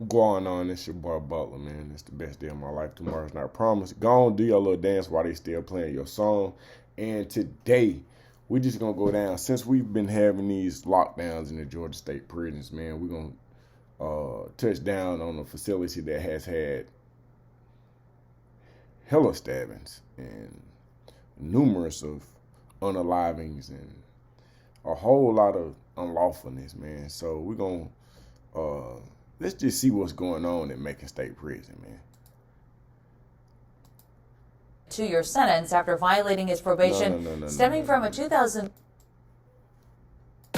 Going on, it's your boy Butler, man. It's the best day of my life. Tomorrow's not promised. Go on, do your little dance while they still playing your song. And today, we just gonna go down. Since we've been having these lockdowns in the Georgia State prisons, man, we're gonna touch down on a facility that has had hella stabbings and numerous of unalivings and a whole lot of unlawfulness, man. So we're gonna let's just see what's going on at Macon State Prison, man. 2-year sentence after violating his probation stemming from a 2000.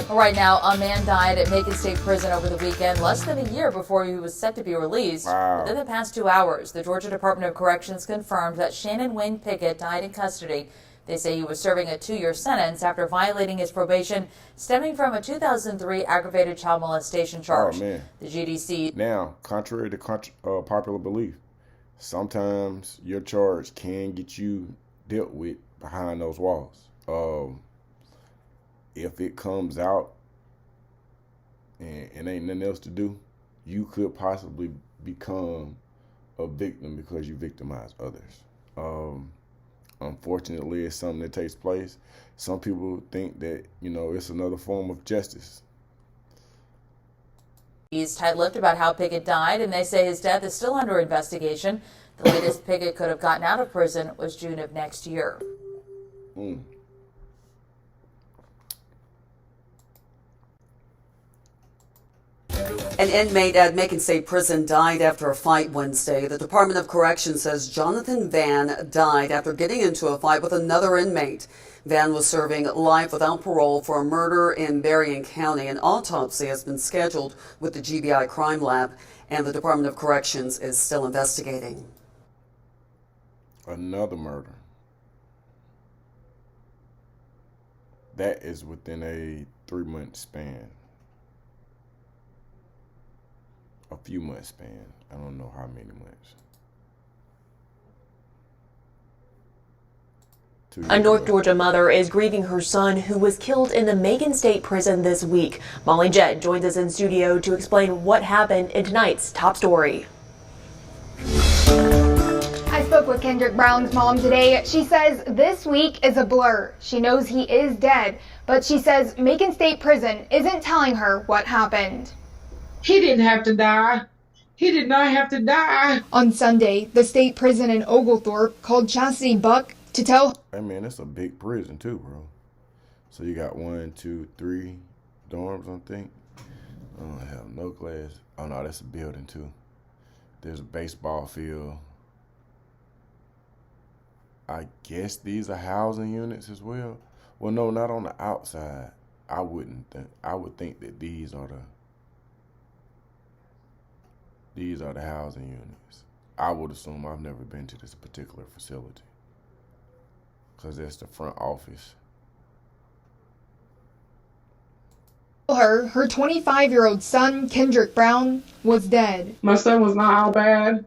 Right now, a man died at Macon State Prison over the weekend, less than a year before he was set to be released. Wow. Within the past 2 hours, the Georgia Department of Corrections confirmed that Shannon Pett died in custody. They say he was serving a 2-year sentence after violating his probation stemming from a 2003 aggravated child molestation charge. Oh, man. The GDC. Now, contrary to popular belief, sometimes your charge can get you dealt with behind those walls. If it comes out and ain't nothing else to do, you could possibly become a victim because you victimize others. Unfortunately, it's something that takes place. Some people think that, it's another form of justice. He's tight-lipped about how Pickett died, and they say his death is still under investigation. The latest Pickett could have gotten out of prison was June of next year. An inmate at Macon State Prison died after a fight Wednesday. The Department of Corrections says Jonathan Van died after getting into a fight with another inmate. Van was serving life without parole for a murder in Berrien County. An autopsy has been scheduled with the GBI Crime Lab, and the Department of Corrections is still investigating. Another murder. That is within a 3-month span. A few months span. I don't know how many months. A North Georgia mother is grieving her son who was killed in the Macon State Prison this week. Molly Jett joins us in studio to explain what happened in tonight's top story. I spoke with Kendrick Brown's mom today. She says this week is a blur. She knows he is dead, but she says Macon State Prison isn't telling her what happened. He didn't have to die. He did not have to die. On Sunday, the state prison in Oglethorpe called Chastity Buck to tell. Hey man, that's a big prison too, bro. So you got 1, 2, 3 dorms, I think. I don't have no class. Oh no, that's a building too. There's a baseball field. I guess these are housing units as well. Well, no, not on the outside. I would think that these are the housing units. I would assume. I've never been to this particular facility because that's the front office. Her 25-year-old son, Kendrick Brown, was dead. My son was not all bad.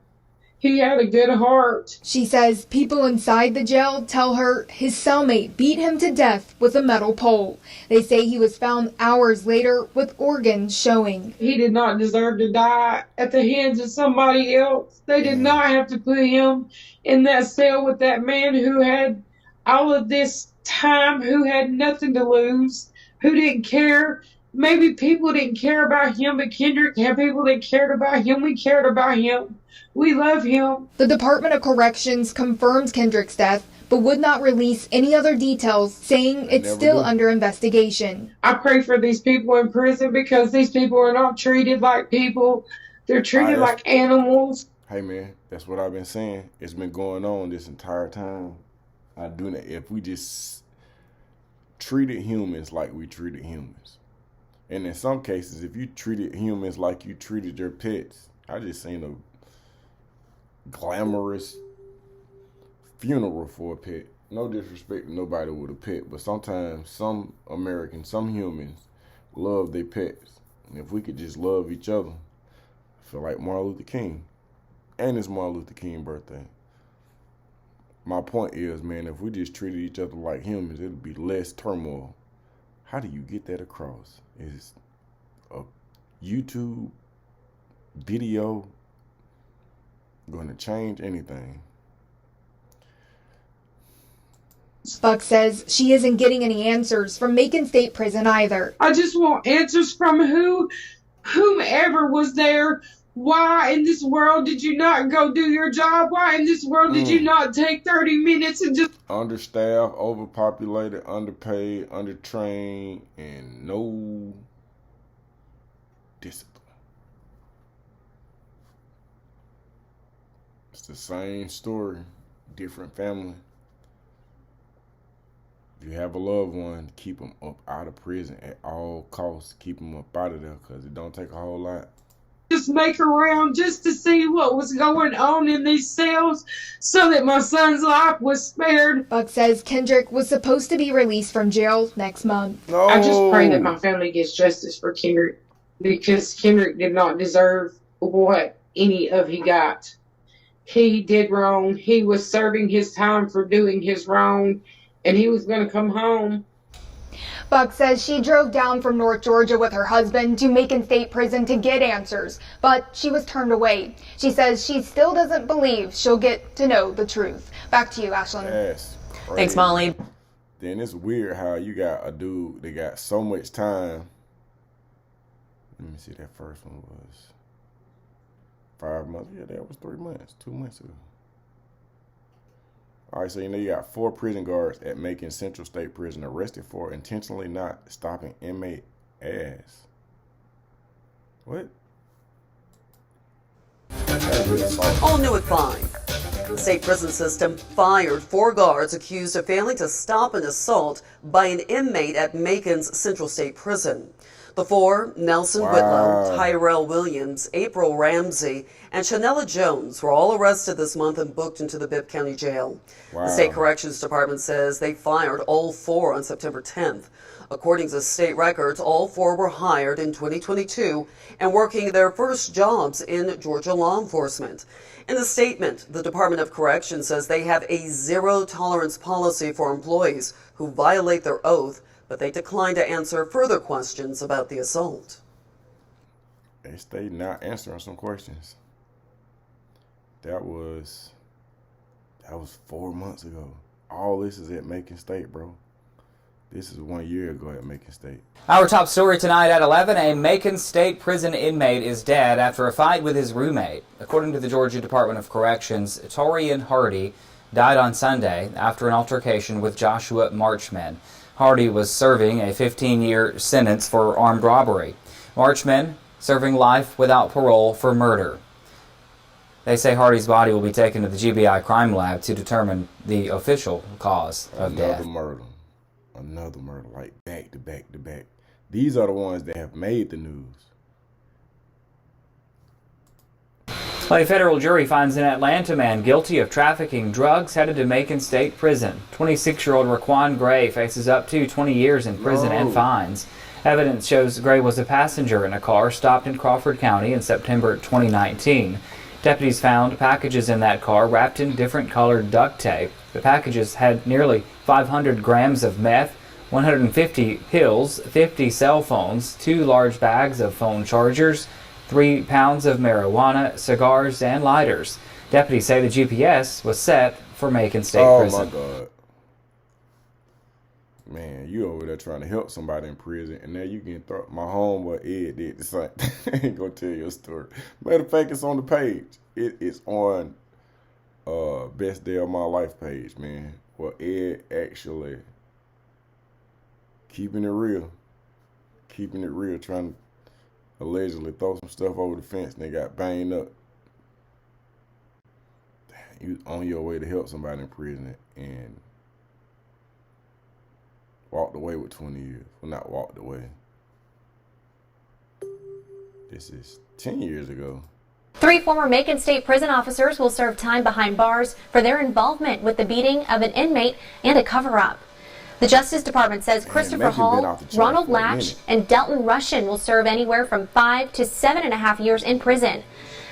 He had a good heart. She says people inside the jail tell her his cellmate beat him to death with a metal pole. They say he was found hours later with organs showing. He did not deserve to die at the hands of somebody else. They did not have to put him in that cell with that man who had all of this time, who had nothing to lose, who didn't care. Maybe people didn't care about him, but Kendrick had people that cared about him. We cared about him. We love him. The Department of Corrections confirms Kendrick's death, but would not release any other details, saying it's still under investigation. I pray for these people in prison because these people are not treated like people. They're treated like animals. Hey man, that's what I've been saying. It's been going on this entire time. I do that. If we just treated humans like we treated humans, and in some cases, if you treated humans like you treated your pets, I just seen a glamorous funeral for a pet. No disrespect to nobody with a pet, but sometimes some Americans, some humans love their pets. And if we could just love each other, I feel like Martin Luther King. And it's Martin Luther King's birthday. My point is, man, if we just treated each other like humans, it would be less turmoil. How do you get that across? Is a YouTube video going to change anything. Buck says she isn't getting any answers from Macon State Prison either. I just want answers from whomever was there. Why in this world did you not go do your job? Why in this world did you not take 30 minutes and just... Understaffed, overpopulated, underpaid, undertrained, and no discipline. It's the same story, different family. If you have a loved one, keep them up out of prison at all costs. Keep them up out of there because it don't take a whole lot. Just make around just to see what was going on in these cells so that my son's life was spared. Buck says Kendrick was supposed to be released from jail next month. No. I just pray that my family gets justice for Kendrick because Kendrick did not deserve what any of he got. He did wrong. He was serving his time for doing his wrong, and he was going to come home. Buck says she drove down from North Georgia with her husband to Macon State Prison to get answers, but she was turned away. She says she still doesn't believe she'll get to know the truth. Back to you, Ashlyn. Yes. Thanks, Molly. Then it's weird how you got a dude that got so much time. Let me see, that first one was 5 months. Yeah, that was 3 months, 2 months ago. All right, so you got 4 prison guards at Macon Central State Prison arrested for intentionally not stopping inmate ass. What? All new at 5. The state prison system fired 4 guards accused of failing to stop an assault by an inmate at Macon's Central State Prison. The 4, Nelson Whitlow, Tyrell Williams, April Ramsey, and Shanella Jones, were all arrested this month and booked into the Bibb County Jail. The State Corrections Department says they fired all 4 on September 10th. According to state records, all 4 were hired in 2022 and working their first jobs in Georgia law enforcement. In a statement, the Department of Corrections says they have a zero-tolerance policy for employees who violate their oath, but they declined to answer further questions about the assault. They stayed not answering some questions. That was 4 months ago. All this is at Macon State, bro. This is 1 year ago at Macon State. Our top story tonight at 11, a Macon State Prison inmate is dead after a fight with his roommate. According to the Georgia Department of Corrections, Torian Hardy died on Sunday after an altercation with Joshua Marchman. Hardy was serving a 15-year sentence for armed robbery. Marchman serving life without parole for murder. They say Hardy's body will be taken to the GBI crime lab to determine the official cause of death. Another murder, like back to back to back. These are the ones that have made the news. A federal jury finds an Atlanta man guilty of trafficking drugs headed to Macon State Prison. 26-year-old Raquan Gray faces up to 20 years in prison and fines. Evidence shows Gray was a passenger in a car stopped in Crawford County in September 2019. Deputies found packages in that car wrapped in different colored duct tape. The packages had nearly 500 grams of meth, 150 pills, 50 cell phones, 2 large bags of phone chargers, 3 pounds of marijuana, cigars, and lighters. Deputies say the GPS was set for Macon State Prison. Oh, my God. Man, you over there trying to help somebody in prison, and now you can throw. My homeboy Ed did the same. I ain't gonna tell you a story. Matter of fact, it's on the page. It's on Best Day of My Life page, man. Well, Ed actually keeping it real, trying to allegedly throw some stuff over the fence, and they got banged up. Damn, you on your way to help somebody in prison and walked away with 20 years. Well, not walked away. This is 10 years ago. 3 former Macon State Prison officers will serve time behind bars for their involvement with the beating of an inmate and a cover-up. The Justice Department says Christopher Hall, Ronald Latch, and Delton Russian will serve anywhere from 5 to 7.5 years in prison.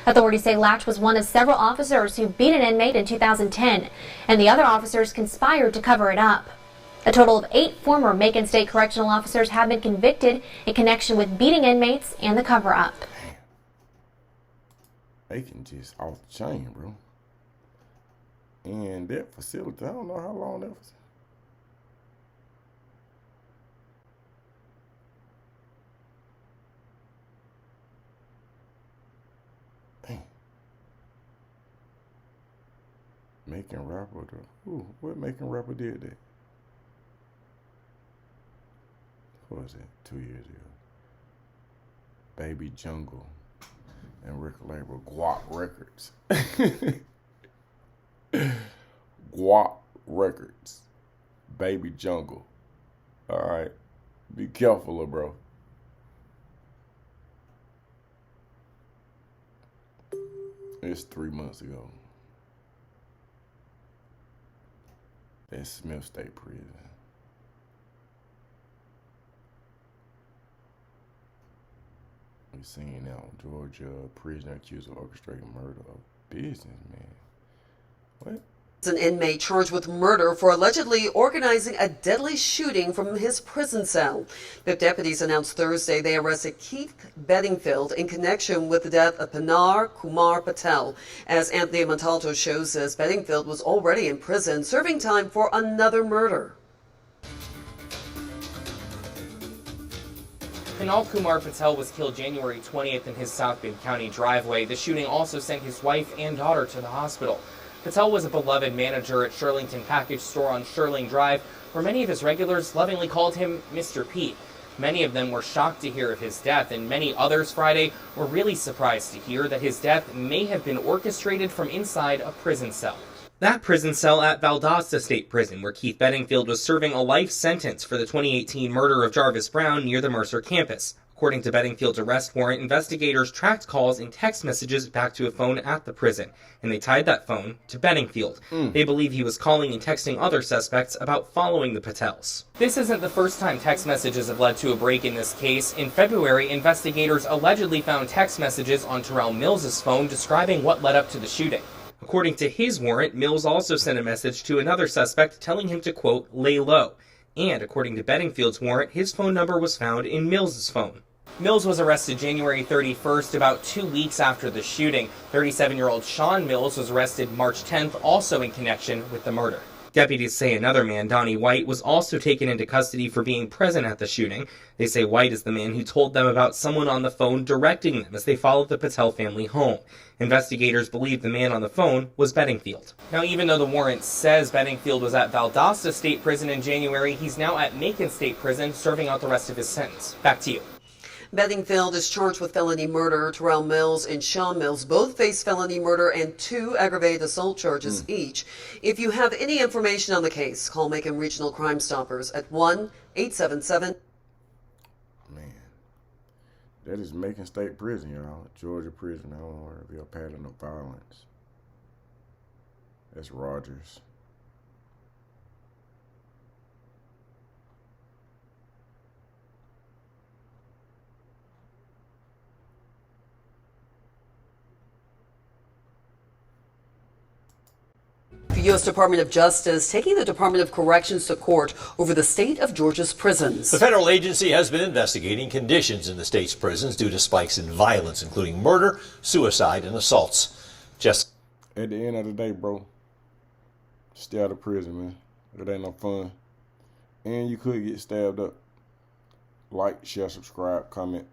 Authorities say Latch was one of several officers who beat an inmate in 2010, and the other officers conspired to cover it up. A total of 8 former Macon State correctional officers have been convicted in connection with beating inmates and the cover-up. Macon just off the chain, bro. And that facility, I don't know how long that was. Dang. Macon rapper, though. Ooh, what Macon rapper did that? What was that? 2 years ago. Baby Jungle and record label Guap Records. Guap Records. Baby Jungle. Alright. Be careful, little bro. It's 3 months ago. That's Smith State Prison. We seen now Georgia prisoner accused of orchestrating murder of businessman. What? An inmate charged with murder for allegedly organizing a deadly shooting from his prison cell. Pett deputies announced Thursday they arrested Keith Bedingfield in connection with the death of Pinar Kumar Patel. As Anthony Montalto shows us, Bedingfield was already in prison serving time for another murder. Pinar Kumar Patel was killed January 20th in his South Bend County driveway. The shooting also sent his wife and daughter to the hospital. Patel was a beloved manager at Shirlington Package Store on Shirling Drive, where many of his regulars lovingly called him Mr. Pete. Many of them were shocked to hear of his death, and many others Friday were really surprised to hear that his death may have been orchestrated from inside a prison cell. That prison cell at Valdosta State Prison, where Keith Bedingfield was serving a life sentence for the 2018 murder of Jarvis Brown near the Mercer campus. According to Bedingfield's arrest warrant, investigators tracked calls and text messages back to a phone at the prison, and they tied that phone to Bedingfield. They believe he was calling and texting other suspects about following the Patels. This isn't the first time text messages have led to a break in this case. In February, investigators allegedly found text messages on Terrell Mills's phone describing what led up to the shooting. According to his warrant, Mills also sent a message to another suspect telling him to, quote, lay low. And according to Bedingfield's warrant, his phone number was found in Mills's phone. Mills was arrested January 31st, about 2 weeks after the shooting. 37-year-old Sean Mills was arrested March 10th, also in connection with the murder. Deputies say another man, Donnie White, was also taken into custody for being present at the shooting. They say White is the man who told them about someone on the phone directing them as they followed the Patel family home. Investigators believe the man on the phone was Bedingfield. Now, even though the warrant says Bedingfield was at Valdosta State Prison in January, he's now at Macon State Prison serving out the rest of his sentence. Back to you. Bedingfield is charged with felony murder. Terrell Mills and Sean Mills both face felony murder and 2 aggravated assault charges each. If you have any information on the case, call Macon Regional Crime Stoppers at 1-877. Man, that is Macon State Prison, y'all. Georgia prison. I don't want to be a pattern of violence. That's Rogers. The U.S. Department of Justice taking the Department of Corrections to court over the state of Georgia's prisons. The federal agency has been investigating conditions in the state's prisons due to spikes in violence, including murder, suicide, and assaults. Just at the end of the day, bro, stay out of prison, man. It ain't no fun. And you could get stabbed up. Like, share, subscribe, comment.